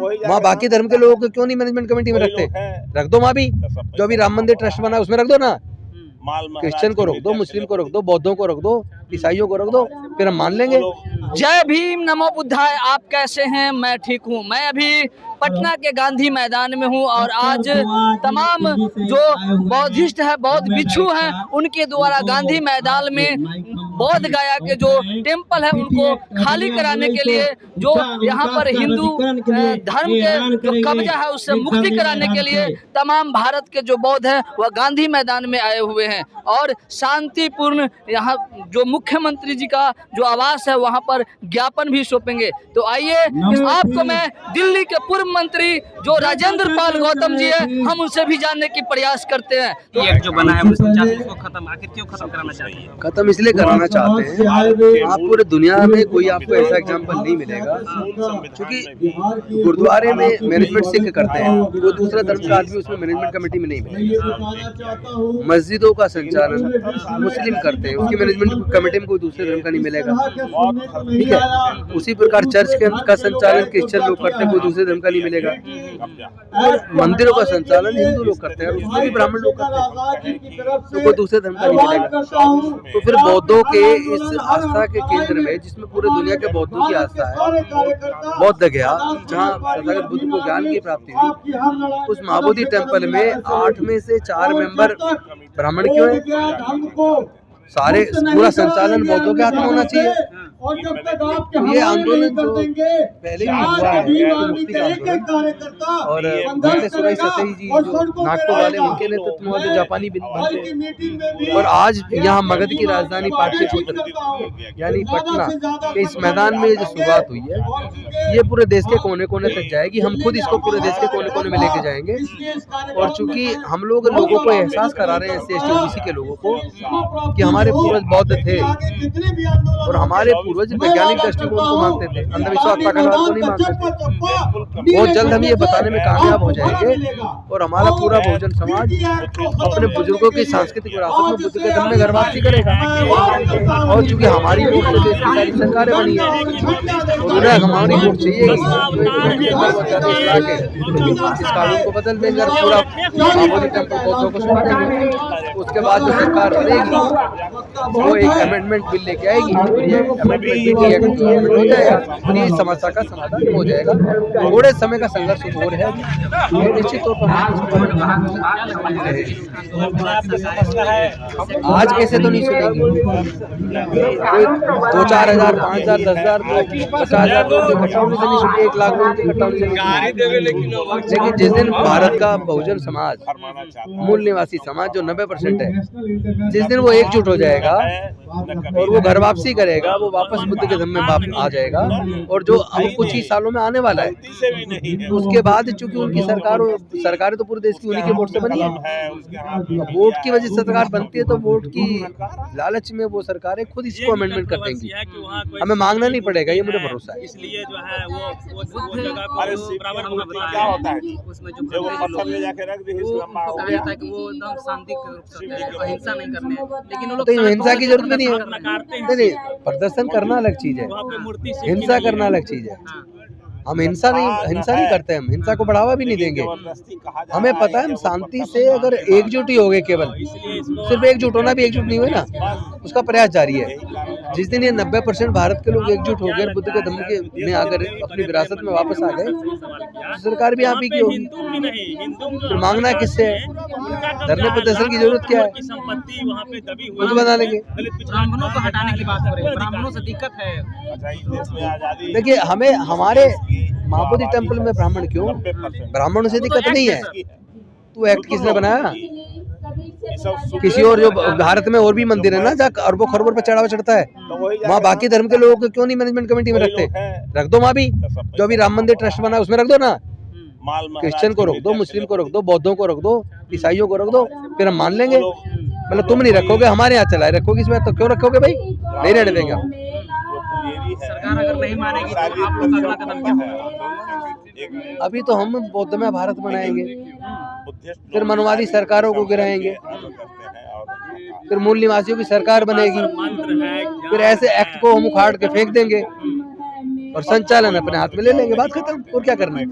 वहाँ बाकी धर्म के लोगों को क्यों नहीं मैनेजमेंट कमेटी में रखते? रख दो वहाँ भी, जो अभी राम मंदिर ट्रस्ट बना है उसमें रख दो ना। क्रिश्चियन को रोक दो, मुस्लिम को रोक दो, बौद्धों को रोक दो, ईसाइयों को रोक दो, फिर हम मान लेंगे। जय भीम, नमो बुद्धाय। आप कैसे हैं? मैं ठीक हूँ। मैं अभी पटना के गांधी मैदान में हूँ और आज तमाम जो बौद्धिस्ट है, बौद्ध भिक्षु हैं, उनके द्वारा गांधी मैदान में बोध गया के जो टेम्पल है उनको खाली कराने के लिए, जो यहाँ पर हिंदू धर्म के जो कब्जा है उससे मुक्ति कराने के लिए तमाम भारत के जो बौद्ध हैं वह गांधी मैदान में आए हुए हैं और शांतिपूर्ण यहाँ जो मुख्यमंत्री जी का जो आवास है वहाँ पर ज्ञापन भी सौंपेंगे। तो आइए आपको मैं दिल्ली के पूर्व मंत्री जो राजेंद्र पाल गौतम जी है, हम उनसे भी जानने की प्रयास करते हैं। तो ये जो बना है उसको खत्म, आखिर क्यों खत्म कराना चाहते हैं? खत्म इसलिए कराना चाहते हैं, आप पूरे दुनिया में कोई आपको ऐसा एग्जाम्पल नहीं मिलेगा, क्योंकि गुरुद्वारे में मैनेजमेंट सिख करते हैं, कोई दूसरा धर्म का आदमी उसमें मैनेजमेंट कमेटी में नहीं मिलेगा। मस्जिदों का संचालन मुस्लिम करते हैं, उसकी मैनेजमेंट कमेटी में कोई दूसरे धर्म का नहीं मिलेगा, ठीक है। उसी प्रकार चर्च का संचालन क्रिश्चियन लोग करते हैं, कोई दूसरे धर्म का नहीं मिलेगा। मंदिरों का संचालन हिंदू लोग करते हैं, उसमें भी ब्राह्मण लोग करते हैं, तो कोई दूसरे धर्म का नहीं मिलेगा। तो फिर बौद्धों के इस आस्था के केंद्र में, जिसमें पूरे दुनिया के बौद्धों की आस्था है, बौद्ध गया जहाँ तथागत बुद्ध को ज्ञान की प्राप्ति हुई, उस महाबोधि टेम्पल में 8 में से 4 मेंबर ब्राह्मण क्यों है? सारे पूरा संचालन बौद्धों के हाथ में होना चाहिए। और जब तक आप ये आंदोलन जो पहले भी हुआ है मुक्ति का आंदोलन, और सुराई सतई जी जो नागपुर वाले, उनके नेतृत्व में जो जापानी बनते, और आज यहाँ मगध की राजधानी पाटलिपुत्र यानी पटना के इस मैदान में जो शुरुआत हुई है, ये पूरे देश के कोने कोने तक जाएगी। हम खुद इसको पूरे देश के कोने कोने में लेके जाएंगे, और चूंकि हम लोगों को एहसास करा रहे हैं SC ST OBC के लोगों को कि हमारे पूर्वज बौद्ध थे और हमारे पूर्वज वैज्ञानिक दृष्टिकोण को मानते थे, अंधविश्वास ताकतवाद को नहीं मानते थे। बहुत जल्द हम ये बताने में कामयाब हो जाएंगे और हमारा पूरा बहुजन समाज अपने बुजुर्गों की सांस्कृतिक विरासत में बुद्ध के धर्म में घर वापसी करेगा। और चूंकि हमारी वोट से देश की सारी सरकारें बनी है और उन्हें हमारी वोट चाहिए, इस कानून को बदल देंगे और पूरा महाबोधि टेम्पल बौद्धों को सौंप देंगे। उसके बाद जो सरकार बनेगी वो एक अमेंडमेंट बिल लेके आएगी, ये अमेंडमेंट बिल हो जाएगा और ये समस्या का समाधान हो जाएगा। थोड़े समय का संघर्ष हो रहा है, निश्चित तौर पर आज कैसे तो नहीं सुनेंगे। कोई 2-4 हजार, 5 हजार, 10 हजार, 50 हजार लोग इकट्ठा होने से नहीं सुनेंगे, 1 लाख लोग इकट्ठा होने से नहीं सुनेंगे। लेकिन जिस दिन भारत का बहुजन समाज, मूल निवासी समाज जो 90% है, जिस दिन वो एकजुट हो जाएगा और वो घर वापसी करेगा, वो वापस बुद्ध के धर्म में आ जाएगा, और जो अब कुछ ही सालों में आने वाला है, उसके बाद चूंकि उनकी सरकारें तो पूरे देश की उन्हीं के वोट से बनी है, वोट की वजह से सरकार बनती है, तो वोट की लालच में वो सरकारें खुद इसको अमेंडमेंट कर देंगी, हमें मांगना नहीं पड़ेगा, ये मुझे भरोसा है। इसलिए जो है वो जगह को बराबर होना बताया है, उसमें जो पत्थर जाके रख दी, वो कहा जाता है कि वो एकदम शांति अहिंसा नहीं करने, लेकिन वो लोग तो हिंसा की जरूरत नहीं है। नहीं, प्रदर्शन करना अलग चीज है, हिंसा करना अलग चीज है। हम हिंसा नहीं करते, हम हिंसा को बढ़ावा भी नहीं देंगे। हमें पता है हम शांति से अगर एकजुट ही हो गए, केवल सिर्फ एकजुट होना भी एकजुट नहीं हुए ना, उसका प्रयास जारी है। जिस दिन ये 90% भारत के लोग एकजुट हो गए, बुद्ध के धर्म के में आकर अपनी विरासत में वापस आ गए, तो सरकार भी यहाँ की होगी। तो मांगना किससे है? धरने प्रदर्शन की जरूरत क्या है? खुद बना लेंगे। ब्राह्मणों को हटाने की बात हो रही है, ब्राह्मणों से दिक्कत है। देखिए, हमें हमारे महाबोधि टेम्पल में ब्राह्मण क्यों? ब्राह्मणों से दिक्कत नहीं है। तो एक्ट किसने बनाया? किसी और जो भारत में और भी मंदिर है ना जहाँ अरबों खरबों पे चढ़ावा चढ़ता है, वहाँ बाकी धर्म के लोगों को क्यों नहीं मैनेजमेंट कमेटी में रखते? रख दो वहाँ भी, जो अभी राम मंदिर ट्रस्ट बना है उसमें रख दो ना। क्रिश्चियन को रोक दो, मुस्लिम को रोक दो, बौद्धों को रोक दो, ईसाइयों को रोक दो, फिर हम मान लेंगे। मतलब तुम नहीं रखोगे, हमारे यहाँ चलाए रखोगे, इसमें तो क्यों रखोगे भाई? नहीं रहने देंगे हम। सरकार अगर नहीं मानेगी तो आप लोग का अगला कदम क्या होगा? अभी तो हम बौद्धमय भारत बनाएंगे, फिर मनवादी सरकारों को गिराएंगे, फिर मूल निवासियों की सरकार बनेगी, फिर ऐसे एक्ट को हम उखाड़ के फेंक देंगे। और संचालन अपने हाथ में ले लेंगे, बात खत्म। और क्या करना है?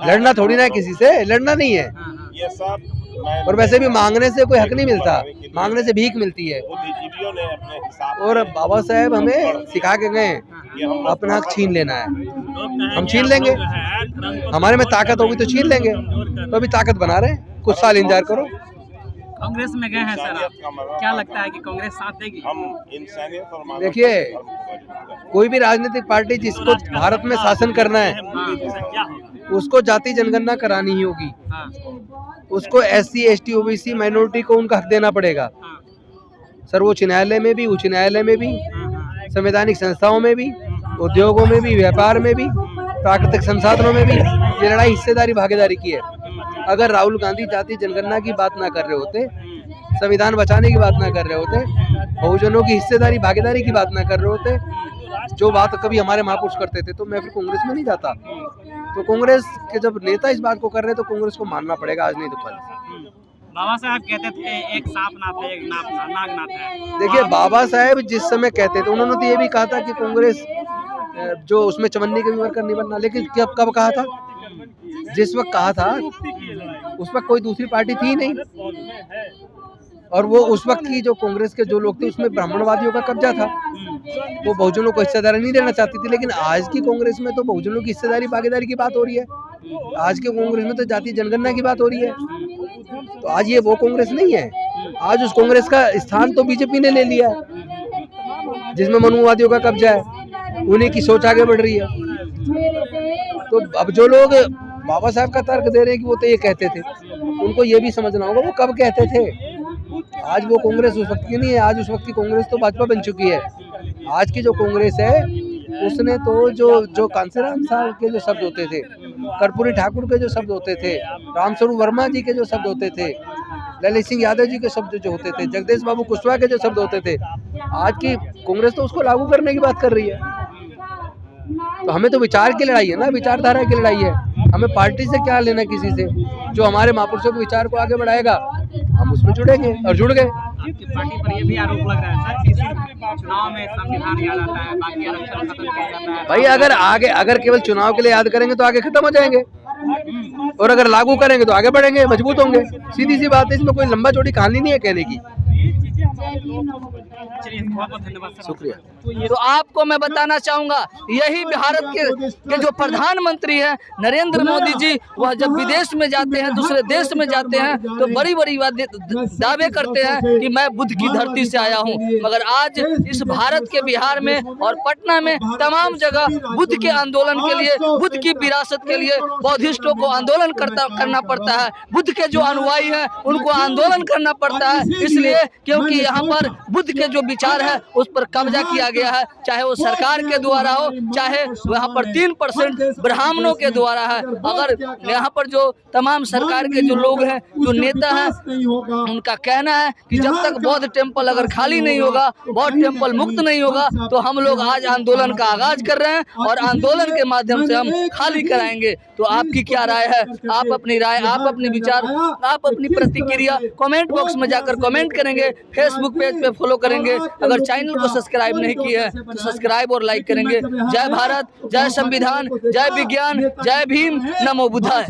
लड़ना थोड़ी ना है किसी से, लड़ना नहीं है। ये सब और वैसे भी मांगने से कोई हक नहीं मिलता, मांगने से भीख मिलती है। बुद्धिजीवियों ने अपने हिसाब और बाबा साहेब हमें सिखा के गए अपना हक छीन लेना है, हम छीन लेंगे। हमारे में ताकत होगी तो छीन लेंगे, तो अभी ताकत बना रहे हैं, कुछ साल इंतजार करो। कांग्रेस में गए हैं सर, क्या लगता है कि कांग्रेस साथ देगी? हम इंसानियत और देखिए, कोई भी राजनीतिक पार्टी जिसको भारत में शासन करना है उसको जाति जनगणना करानी ही होगी। उसको SC ST OBC माइनॉरिटी को उनका हक देना पड़ेगा। सर्वोच्च न्यायालय में भी, उच्च न्यायालय में भी, संवैधानिक संस्थाओं में भी, उद्योगों में भी, व्यापार में भी, प्राकृतिक संसाधनों में भी ये लड़ाई हिस्सेदारी भागीदारी की है। अगर राहुल गांधी जाति जनगणना की बात ना कर रहे होते, संविधान बचाने की बात ना कर रहे होते, बहुजनों की हिस्सेदारी भागीदारी की बात ना कर रहे होते, जो बात कभी हमारे महापुरुष करते थे, तो मैं फिर कांग्रेस में नहीं जाता। तो कांग्रेस के जब नेता इस बात को कर रहे हैं तो कांग्रेस को मानना पड़ेगा, आज नहीं तो कल। बाबा साहब कहते थे एक सांप नाथ है, एक नाग नाथ है। देखिए, बाबा साहेब जिस समय कहते थे उन्होंने तो ये भी कहा था कि कांग्रेस जो उसमें चवन्नी के भी वर्कर नहीं बनना, लेकिन कब कहा था? जिस वक्त कहा था उस वक्त कोई दूसरी पार्टी थी नहीं, और वो उस वक्त की जो कांग्रेस के जो लोग थे उसमें ब्राह्मणवादियों का कब्जा था, वो बहुजनों को हिस्सेदारी नहीं देना चाहती थी। लेकिन आज की कांग्रेस में तो बहुजनों की हिस्सेदारी भागीदारी की बात हो रही है, आज के कांग्रेस में तो जाति जनगणना की बात हो रही है। तो आज ये वो कांग्रेस नहीं है, आज उस कांग्रेस का स्थान तो बीजेपी ने ले लिया है, जिसमें मनुवादियों का कब्जा है, उन्हीं की सोच आगे बढ़ रही है। तो अब जो लोग बाबा साहब का तर्क दे रहे हैं कि वो तो ये कहते थे, उनको ये भी समझना होगा वो कब कहते थे। आज वो कांग्रेस उस वक्त की नहीं है, आज उस वक्त की कांग्रेस तो भाजपा बन चुकी है। आज की जो कांग्रेस है उसने तो जो कांसीराम साहब के जो शब्द होते थे, कर्पूरी ठाकुर के जो शब्द होते थे, रामस्वरूप वर्मा जी के जो शब्द होते थे, ललित सिंह यादव जी के शब्द जो होते थे, जगदीश बाबू कुशवाहा के जो शब्द होते थे, आज की कांग्रेस तो उसको लागू करने की बात कर रही है। तो हमें तो विचार की लड़ाई है ना, विचारधारा की लड़ाई है। हमें पार्टी से क्या लेना किसी से, जो हमारे महापुरुषों के विचार को आगे बढ़ाएगा हम उसमें जुड़ेंगे, और जुड़ गए। आपकी पार्टी पर ये भी आरोप लग रहा है सर कि चुनाव में संविधान याद आता है, बाकी आरक्षण खत्म किया जाता है। भाई अगर केवल चुनाव के लिए याद करेंगे तो आगे खत्म हो जाएंगे, और अगर लागू करेंगे तो आगे बढ़ेंगे, मजबूत होंगे। सीधी सी बात है, इसमें कोई लंबा चौड़ी कहानी नहीं है कहने की। शुक्रिया। तो आपको मैं बताना चाहूंगा, यही भारत के जो प्रधानमंत्री हैं नरेंद्र मोदी जी, वह जब विदेश में जाते हैं, दूसरे देश में जाते हैं, तो बड़ी बड़ी दावे करते हैं कि मैं बुद्ध की धरती से आया हूं। मगर आज इस भारत के बिहार में और पटना में तमाम जगह बुद्ध के आंदोलन के लिए, बुद्ध की विरासत के लिए बौद्धिस्टों को आंदोलन करना पड़ता है। बुद्ध के जो अनुयायी हैं उनको आंदोलन करना पड़ता है, इसलिए क्योंकि यहाँ पर बुद्ध के जो विचार है उस पर कब्जा किया गया है, चाहे वो सरकार के द्वारा हो, चाहे यहाँ पर 3% ब्राह्मणों के द्वारा है। अगर यहाँ पर जो तमाम सरकार के जो लोग हैं, जो नेता हैं, उनका कहना है कि जब तक बौद्ध टेम्पल अगर खाली नहीं होगा, बौद्ध टेम्पल मुक्त नहीं होगा, तो हम लोग आज आंदोलन का आगाज कर रहे हैं, और आंदोलन के माध्यम से हम खाली कराएंगे। तो आपकी क्या राय है? आप अपनी राय, आप अपने विचार, आप अपनी प्रतिक्रिया कमेंट बॉक्स में जाकर कमेंट करेंगे, फेसबुक पेज पे फॉलो करेंगे। अगर चैनल को सब्सक्राइब नहीं किया है तो सब्सक्राइब और लाइक करेंगे। जय भारत, जय संविधान, जय विज्ञान, जय भीम, नमो बुद्धाय।